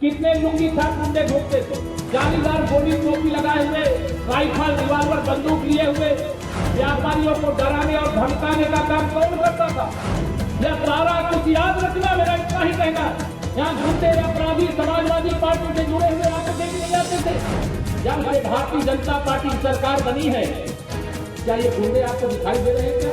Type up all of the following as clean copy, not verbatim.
कितने लुंगी छाप गुंडे घूमते थे, जालीदार गोली टोपी लगाए हुए, राइफल रिवाल्वर बंदूक लिए हुए व्यापारियों को डराने और धमकाने का काम कौन करता था? यह सारा कुछ याद रखना, मेरा इतना ही कहना। यहाँ गुंडे अपराधी समाजवादी पार्टी से जुड़े हुए आपको देख नहीं आते थे। जब से भारतीय जनता पार्टी सरकार बनी है, क्या ये गुंडे आपको दिखाई दे रहे हैं क्या?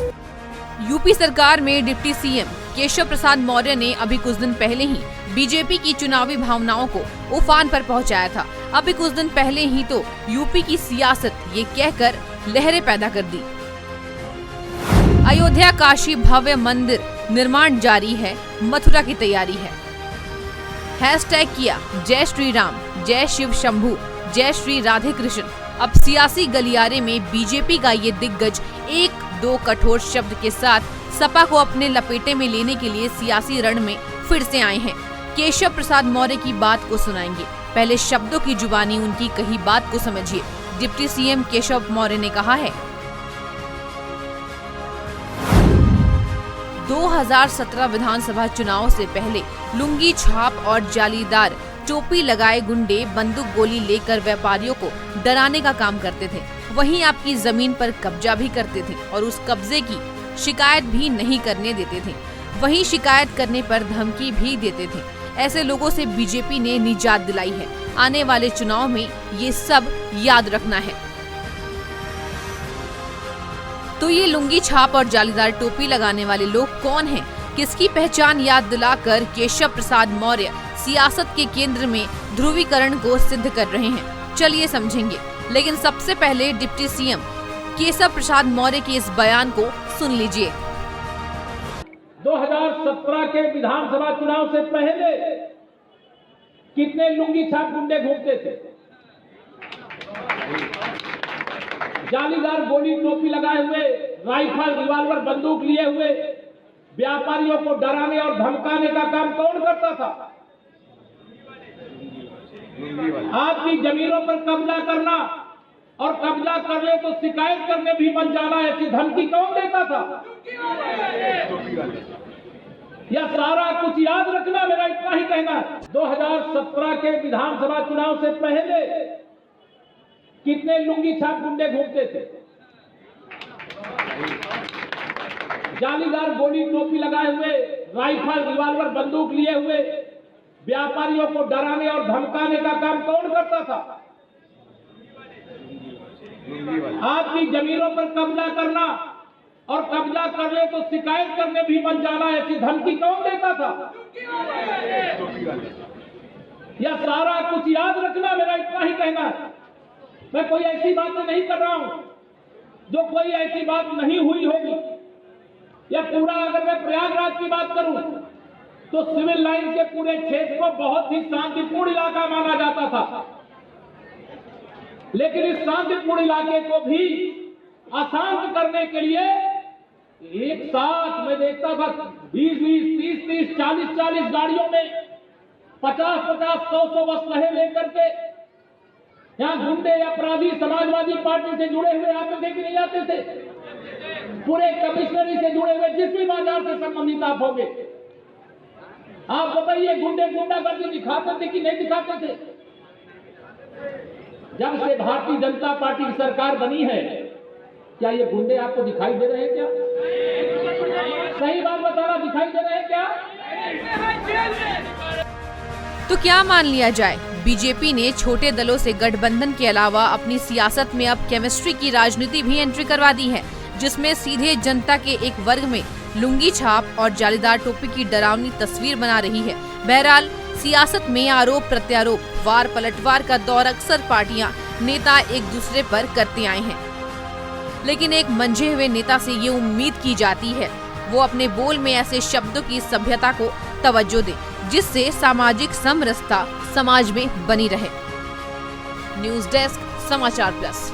यूपी सरकार में डिप्टी सीएम केशव प्रसाद मौर्य ने अभी कुछ दिन पहले ही बीजेपी की चुनावी भावनाओं को उफान पर पहुंचाया था। अभी कुछ दिन पहले ही तो यूपी की सियासत ये कहकर लहरें पैदा कर दी। अयोध्या काशी भव्य मंदिर निर्माण जारी है, मथुरा की तैयारी है। हैशटैग किया जय श्री राम, जय शिव शंभू, जय श्री राधे कृष्ण। अब सियासी गलियारे में बीजेपी का ये दिग्गज एक दो कठोर शब्द के साथ सपा को अपने लपेटे में लेने के लिए सियासी रण में फिर से आए हैं। केशव प्रसाद मौर्य की बात को सुनाएंगे, पहले शब्दों की जुबानी उनकी कही बात को समझिए। डिप्टी सीएम केशव मौर्य ने कहा है, 2017 विधानसभा चुनाव से पहले लुंगी छाप और जालीदार टोपी लगाए गुंडे बंदूक गोली लेकर व्यापारियों को डराने का काम करते थे। वहीं आपकी जमीन पर कब्जा भी करते थे और उस कब्जे की शिकायत भी नहीं करने देते थे। वहीं शिकायत करने पर धमकी भी देते थे। ऐसे लोगों से बीजेपी ने निजात दिलाई है। आने वाले चुनाव में ये सब याद रखना है। तो ये लुंगी छाप और जालीदार टोपी लगाने वाले लोग कौन हैं? किसकी पहचान याद दिलाकर केशव प्रसाद मौर्य सियासत के केंद्र में ध्रुवीकरण को सिद्ध कर रहे हैं? चलिए समझेंगे, लेकिन सबसे पहले डिप्टी सीएम केशव प्रसाद मौर्य के इस बयान को सुन लीजिए। 2017 के विधानसभा चुनाव से पहले कितने लुंगी छाप गुंडे घूमते थे, जालीदार गोली टोपी लगाए हुए, राइफल रिवाल्वर बंदूक लिए हुए व्यापारियों को डराने और धमकाने का काम कौन करता था? आपकी जमीनों पर कब्जा करना और कब्जा कर ले तो शिकायत करने भी बन जाना, ऐसी धमकी कौन देता था? यह सारा कुछ याद रखना, मेरा इतना ही कहना। 2017 के विधानसभा चुनाव से पहले कितने लुंगी छाप गुंडे घूमते थे, जालीदार गोली टोपी लगाए हुए, राइफल रिवाल्वर बंदूक लिए हुए व्यापारियों को डराने और धमकाने का काम कौन करता था? आपकी जमीनों पर कब्जा करना और कब्जा कर ले तो शिकायत करने भी बन जाना, ऐसी धमकी कौन देता था? यह सारा कुछ याद रखना, मेरा इतना ही कहना। मैं कोई ऐसी बात नहीं कर रहा हूं जो कोई ऐसी बात नहीं हुई होगी। यह पूरा, अगर मैं प्रयागराज की बात करूं तो सिविल लाइन के पूरे क्षेत्र को बहुत ही शांतिपूर्ण इलाका माना जाता था, लेकिन इस शांतिपूर्ण इलाके को भी अशांत करने के लिए एक साथ मैं देखता था 20-20, 30-30, 40-40 गाड़ियों में 50-50, 100-100 असलहे लेकर के यहाँ गुंडे अपराधी समाजवादी पार्टी से जुड़े हुए आप देख नहीं आते थे। पूरे कमिश्नरी से जुड़े हुए जिस भी बाजार से संबंधित आप होंगे, आप बताइए गुंडे गुंडागर्दी दिखाते थे कि नहीं दिखाते थे? जब से भारतीय जनता पार्टी की सरकार बनी है, क्या ये गुंडे आपको दिखाई दे रहे हैं क्या? सही बात बताना, दिखाई दे रहे हैं क्या? तो क्या मान लिया जाए, बीजेपी ने छोटे दलों से गठबंधन के अलावा अपनी सियासत में अब केमिस्ट्री की राजनीति भी एंट्री करवा दी है, जिसमें सीधे जनता के एक वर्ग में लुंगी छाप और जालीदार टोपी की डरावनी तस्वीर बना रही है। बहरहाल सियासत में आरोप प्रत्यारोप, वार पलटवार का दौर अक्सर पार्टियां, नेता एक दूसरे पर करते आए हैं, लेकिन एक मंझे हुए नेता से ये उम्मीद की जाती है वो अपने बोल में ऐसे शब्दों की सभ्यता को तवज्जो दे जिससे सामाजिक समरसता समाज में बनी रहे। न्यूज़ डेस्क, समाचार प्लस।